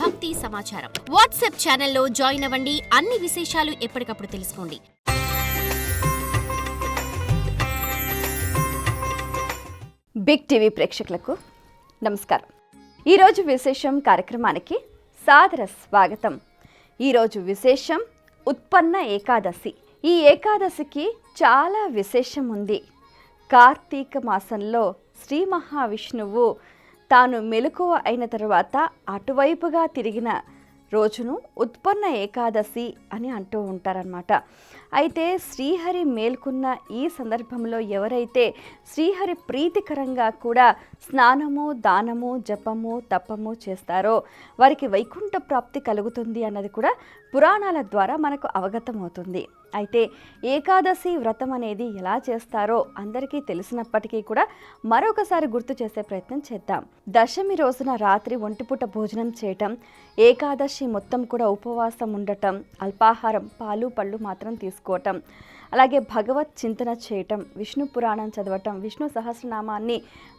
భక్తి సమాచారం. వాట్సాప్ ఛానల్లో జాయిన్ అవ్వండి. అన్ని విశేషాలు ఎప్పటికప్పుడు తెలుసుకోండి. బిగ్ టీవీ ప్రేక్షకులకు నమస్కారం. ఈరోజు విశేషం కార్యక్రమానికి సాదర స్వాగతం. ఈరోజు విశేషం ఉత్పన్న ఏకాదశి. ఈ ఏకాదశికి చాలా విశేషం ఉంది. కార్తీక మాసంలో శ్రీ మహావిష్ణువు తాను మెలకువ అయిన తరువాత అటువైపుగా తిరిగిన రోజును ఉత్పన్న ఏకాదశి అని అంటూ ఉంటారన్నమాట. అయితే శ్రీహరి మేల్కొన్న ఈ సందర్భంలో ఎవరైతే శ్రీహరి ప్రీతికరంగా కూడా స్నానము, దానము, జపము, తపము చేస్తారో వారికి వైకుంఠ ప్రాప్తి కలుగుతుంది అన్నది కూడా పురాణాల ద్వారా మనకు అవగతమవుతుంది. అయితే ఏకాదశి వ్రతం అనేది ఎలా చేస్తారో అందరికీ తెలిసినప్పటికీ కూడా మరొకసారి గుర్తు చేసే ప్రయత్నం చేద్దాం. దశమి రోజున రాత్రి ఒంటిపూట భోజనం చేయటం, ఏకాదశి మొత్తం కూడా ఉపవాసం ఉండటం, అల్పాహారం పాలు పళ్ళు మాత్రం తీసుకోవటం, అలాగే భగవత్ చింతన చేయటం, విష్ణు పురాణం చదవటం, విష్ణు సహస్రనామాన్ని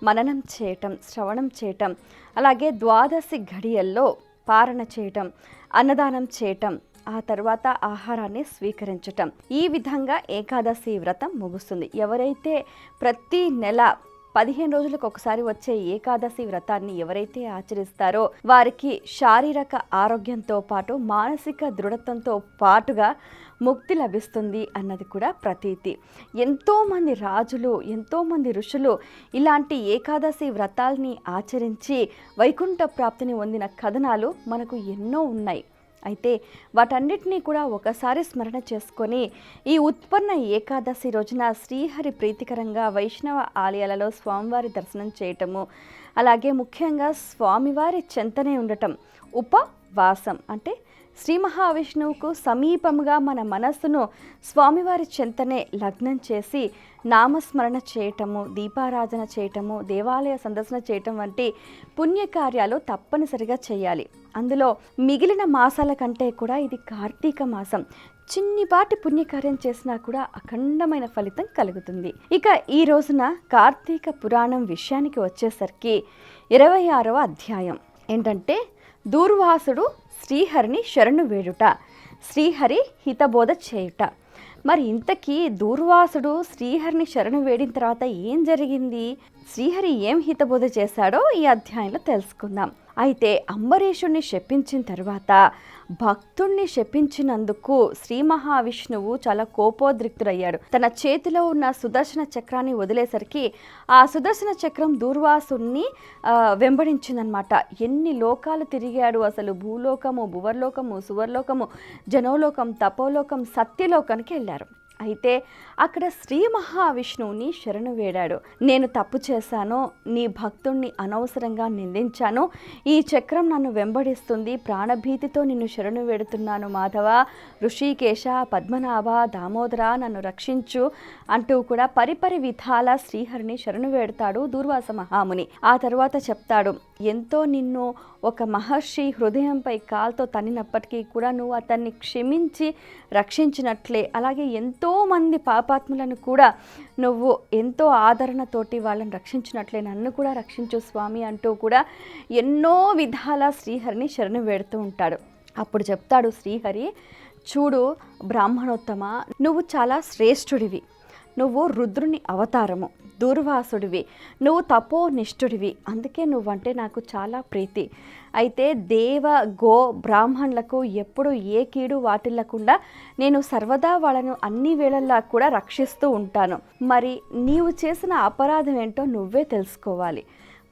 మననం చేయటం, శ్రవణం చేయటం, అలాగే ద్వాదశి ఘడియల్లో పారణ చేయటం, అన్నదానం చేయటం, ఆ తర్వాత ఆహారాన్ని స్వీకరించటం. ఈ విధంగా ఏకాదశి వ్రతం ముగుస్తుంది. ఎవరైతే ప్రతి నెల 15 రోజులకు ఒకసారి వచ్చే ఏకాదశి వ్రతాన్ని ఎవరైతే ఆచరిస్తారో వారికి శారీరక ఆరోగ్యంతో పాటు మానసిక దృఢత్వంతో పాటుగా ముక్తి లభిస్తుంది అన్నది కూడా ప్రతీతి. ఎంతోమంది రాజులు, ఎంతోమంది ఋషులు ఇలాంటి ఏకాదశి వ్రతాల్ని ఆచరించి వైకుంఠ ప్రాప్తిని పొందిన కథనాలు మనకు ఎన్నో ఉన్నాయి. అయితే వాటన్నిటినీ కూడా ఒకసారి స్మరణ చేసుకొని ఈ ఉత్పన్న ఏకాదశి రోజున శ్రీహరి ప్రీతికరంగా వైష్ణవ ఆలయాలలో స్వామివారి దర్శనం చేయటము, అలాగే ముఖ్యంగా స్వామివారి చెంతనే ఉండటం, ఉపవాసం అంటే శ్రీ మహావిష్ణువుకు సమీపముగా మన మనస్సును స్వామివారి చెంతనే లగ్నం చేసి నామస్మరణ చేయటము, దీపారాధన చేయటము, దేవాలయ సందర్శన చేయటం వంటి పుణ్యకార్యాలు తప్పనిసరిగా చేయాలి. అందులో మిగిలిన మాసాల కంటే కూడా ఇది కార్తీక మాసం. చిన్నిపాటి పుణ్యకార్యం చేసినా కూడా అఖండమైన ఫలితం కలుగుతుంది. ఇక ఈ రోజున కార్తీక పురాణం విషయానికి వచ్చేసరికి 26వ అధ్యాయం ఏంటంటే దూర్వాసుడు శ్రీహరిని శరణు వేడుట, శ్రీహరి హితబోధ చేయుట. మరి ఇంతకీ దూర్వాసుడు శ్రీహరిని శరణు వేడిన తర్వాత ఏం జరిగింది, శ్రీహరి ఏం హితబోధ చేశాడో ఈ అధ్యాయంలో తెలుసుకుందాం. అయితే అంబరీషుణ్ణి శపించిన తర్వాత భక్తుణ్ణి శపించినందుకు శ్రీ మహావిష్ణువు చాలా కోపోద్రిక్తుడయ్యాడు. తన చేతిలో ఉన్న సుదర్శన చక్రాన్ని వదిలేసరికి ఆ సుదర్శన చక్రం దూర్వాసుని వెంబడించిందనమాట. ఎన్ని లోకాలు తిరిగాడు అసలు. భూలోకము, భువర్లోకము, సువర్లోకము, జనోలోకం, తపోలోకం, సత్యలోకానికి వెళ్ళారు. అయితే అక్కడ శ్రీ మహావిష్ణువుని శరణు వేడాడు. నేను తప్పు చేశాను, నీ భక్తుణ్ణి అనవసరంగా నిందించాను, ఈ చక్రం నన్ను వెంబడిస్తుంది, ప్రాణభీతితో నిన్ను శరణు వేడుతున్నాను మాధవ, ఋషికేశ, పద్మనాభ, దామోదర నన్ను రక్షించు అంటూ కూడా పరిపరి విధాల శ్రీహరిని శరణు వేడతాడు దూర్వాస మహాముని. ఆ తర్వాత చెప్తాడు, ఎంతో నిన్ను ఒక మహర్షి హృదయంపై కాల్తో తన్నినప్పటికీ కూడా నువ్వు అతన్ని క్షమించి రక్షించినట్లే, అలాగే ఎంతో మంది పాపాత్ములను కూడా నువ్వు ఎంతో ఆదరణతోటి వాళ్ళని రక్షించినట్లే నన్ను కూడా రక్షించు స్వామి అంటూ కూడా ఎన్నో విధాల శ్రీహరిని శరణు వేడుతూ ఉంటాడు. అప్పుడు చెప్తాడు శ్రీహరి, చూడు బ్రాహ్మణోత్తమ, నువ్వు చాలా శ్రేష్ఠుడివి, నువ్వు రుద్రుని అవతారము, దూర్వాసుడివి, నువ్వు తపోనిష్ఠుడివి, అందుకే నువ్వంటే నాకు చాలా ప్రీతి. అయితే దేవ, గో, బ్రాహ్మణులకు ఎప్పుడు ఏ కీడు వాటిల్లకుండా నేను సర్వదా వాళ్ళను అన్ని వేళల్లో కూడా రక్షిస్తూ ఉంటాను. మరి నీవు చేసిన అపరాధం ఏంటో నువ్వే తెలుసుకోవాలి.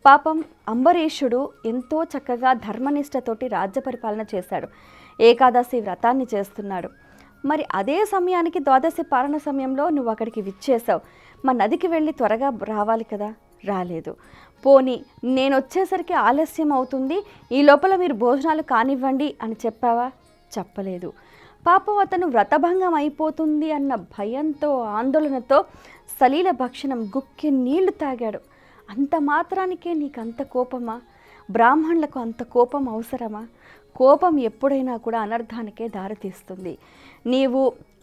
పాపం అంబరీషుడు ఎంతో చక్కగా ధర్మనిష్టతోటి రాజ్య పరిపాలన చేశాడు, ఏకాదశి వ్రతాన్ని చేస్తున్నాడు. మరి అదే సమయానికి ద్వాదశి పాలన సమయంలో నువ్వు అక్కడికి విచ్చేసావు. మా నదికి వెళ్ళి త్వరగా రావాలి కదా, రాలేదు. పోనీ నేను వచ్చేసరికి ఆలస్యం అవుతుంది, ఈ లోపల మీరు భోజనాలు కానివ్వండి అని చెప్పావా, చెప్పలేదు. పాపం అతను వ్రతభంగం అయిపోతుంది అన్న భయంతో, ఆందోళనతో సలీల భక్షణం గుక్కి నీళ్లు తాగాడు. అంత మాత్రానికే నీకు అంత కోపమా? బ్రాహ్మణులకు అంత కోపం అవసరమా? కోపం ఎప్పుడైనా కూడా అనర్థానికే దారితీస్తుంది. నీవు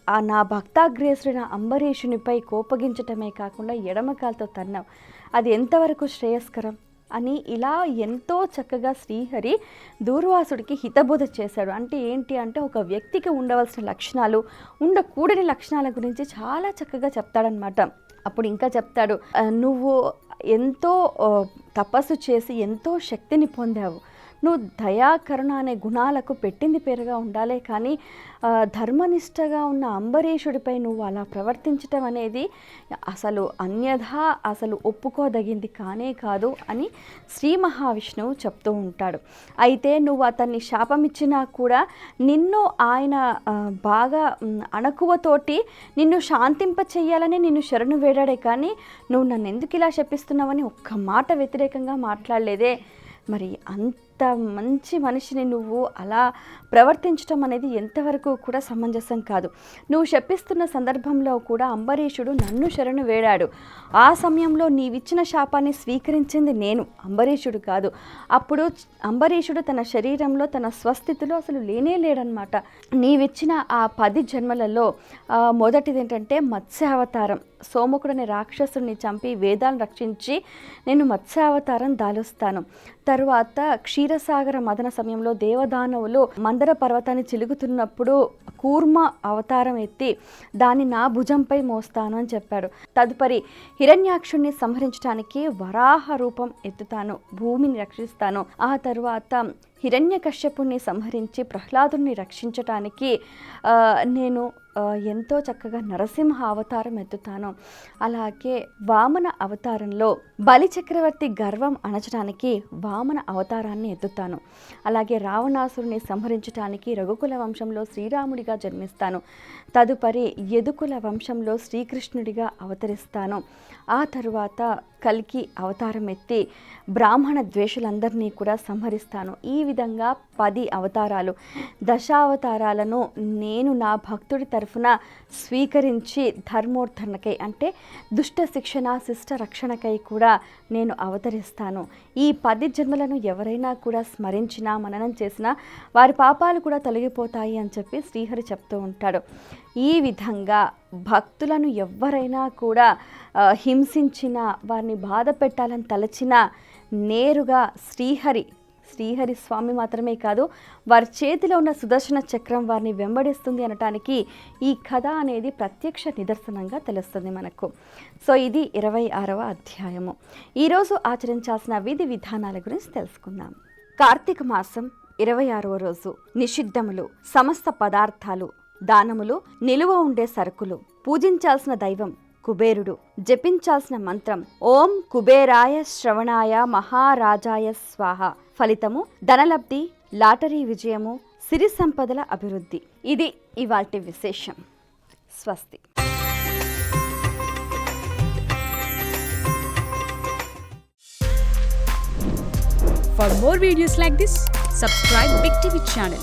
ఆ నా భక్తాగ్రేసుడైన అంబరీషునిపై కోపగించటమే కాకుండా ఎడమకాలతో తన్నావు. అది ఎంతవరకు శ్రేయస్కరం? అని ఇలా ఎంతో చక్కగా శ్రీహరి దూర్వాసుడికి హితబోధ చేశాడు. అంటే ఏంటి అంటే ఒక వ్యక్తికి ఉండవలసిన లక్షణాలు, ఉండకూడని లక్షణాల గురించి చాలా చక్కగా చెప్తాడనమాట. అప్పుడు ఇంకా చెప్తాడు, నువ్వు ఎంతో తపస్సు చేసి ఎంతో శక్తిని పొందావు, నువ్వు దయాకరుణ అనే గుణాలకు పెట్టింది పేరుగా ఉండాలే, కానీ ధర్మనిష్టగా ఉన్న అంబరీషుడిపై నువ్వు అలా ప్రవర్తించటం అనేది అసలు అన్యథా అసలు ఒప్పుకోదగింది కానే కాదు అని శ్రీ మహావిష్ణువు చెప్తూ ఉంటాడు. అయితే నువ్వు అతన్ని శాపమిచ్చినా కూడా నిన్ను ఆయన బాగా అణకువతోటి నిన్ను శాంతింప చెయ్యాలని నిన్ను శరణు వేడాడే, కానీ నువ్వు నన్ను ఎందుకు ఇలా శపిస్తున్నావని ఒక్క మాట వ్యతిరేకంగా మాట్లాడలేదే. మరి అంత మంచి మనిషిని నువ్వు అలా ప్రవర్తించడం అనేది ఎంతవరకు కూడా సమంజసం కాదు. నువ్వు శపిస్తున్న సందర్భంలో కూడా అంబరీషుడు నన్ను శరణు వేడాడు. ఆ సమయంలో నీవిచ్చిన శాపాన్ని స్వీకరించింది నేను, అంబరీషుడు కాదు. అప్పుడు అంబరీషుడు తన శరీరంలో తన స్వస్థితిలో అసలు లేనే లేడనమాట. నీవిచ్చిన ఆ 10 జన్మలలో మొదటిది ఏంటంటే మత్స్యావతారం. సోముకుడనే రాక్షసుడిని చంపి వేదాలను రక్షించి నేను మత్స్యావతారం దాలుస్తాను. తరువాత క్షీరసాగర మదన సమయంలో దేవదానవులు మందర పర్వతాన్ని చిలుగుతున్నప్పుడు కూర్మ అవతారం ఎత్తి దాన్ని నా భుజంపై మోస్తాను అని చెప్పాడు. తదుపరి హిరణ్యాక్షుణ్ణి సంహరించడానికి వరాహ రూపం ఎత్తుతాను, భూమిని రక్షిస్తాను. ఆ తరువాత హిరణ్యకశ్యపుణ్ణి సంహరించి ప్రహ్లాదుని రక్షించటానికి నేను ఎంతో చక్కగా నరసింహ అవతారం ఎత్తుతాను. అలాగే వామన అవతారంలో బలి చక్రవర్తి గర్వం అణచడానికి వామన అవతారాన్ని ఎత్తుతాను. అలాగే రావణాసురుని సంహరించడానికి రఘుకుల వంశంలో శ్రీరాముడిగా జన్మిస్తాను. తదుపరి యదుకుల వంశంలో శ్రీకృష్ణుడిగా అవతరిస్తాను. ఆ తరువాత కల్కి అవతారం ఎత్తి బ్రాహ్మణ ద్వేషులందరినీ కూడా సంహరిస్తాను. ఈ విధంగా 10 అవతారాలు, దశావతారాలను నేను నా భక్తుడి తరఫున స్వీకరించి ధర్మోద్ధరణకై అంటే దుష్ట శిక్షణ శిష్ట రక్షణకై కూడా నేను అవతరిస్తాను. ఈ 10 జన్మలను ఎవరైనా కూడా స్మరించినా మననం చేసినా వారి పాపాలు కూడా తొలగిపోతాయి అని చెప్పి శ్రీహరి చెప్తూ ఉంటాడు. ఈ విధంగా భక్తులను ఎవరైనా కూడా హింసించినా వారిని బాధ పెట్టాలని తలచినా నేరుగా శ్రీహరి స్వామి మాత్రమే కాదు, వారి చేతిలో ఉన్న సుదర్శన చక్రం వారిని వెంబడిస్తుంది అనటానికి ఈ కథ అనేది ప్రత్యక్ష నిదర్శనంగా తెలుస్తుంది మనకు. సో ఇది 26వ అధ్యాయము. ఈరోజు ఆచరించాల్సిన విధి విధానాల గురించి తెలుసుకుందాం. కార్తీక మాసం 26వ రోజు నిషిద్ధములు, సమస్త పదార్థాలు, దానములు, నిలువ ఉండే సరుకులు, పూజించాల్సిన దైవం కుబేరుడు, జపించాల్సిన మంత్రం ఓం కుబేరాయ శ్రవణాయ మహారాజాయ స్వాహ. ఫలితము ధనలబ్ధి, లాటరీ విజయము, సిరి సంపదల అభివృద్ధి. ఇది ఇవాల్టి విశేషం. స్వస్తి. For more videos like this, subscribe Big TV channel.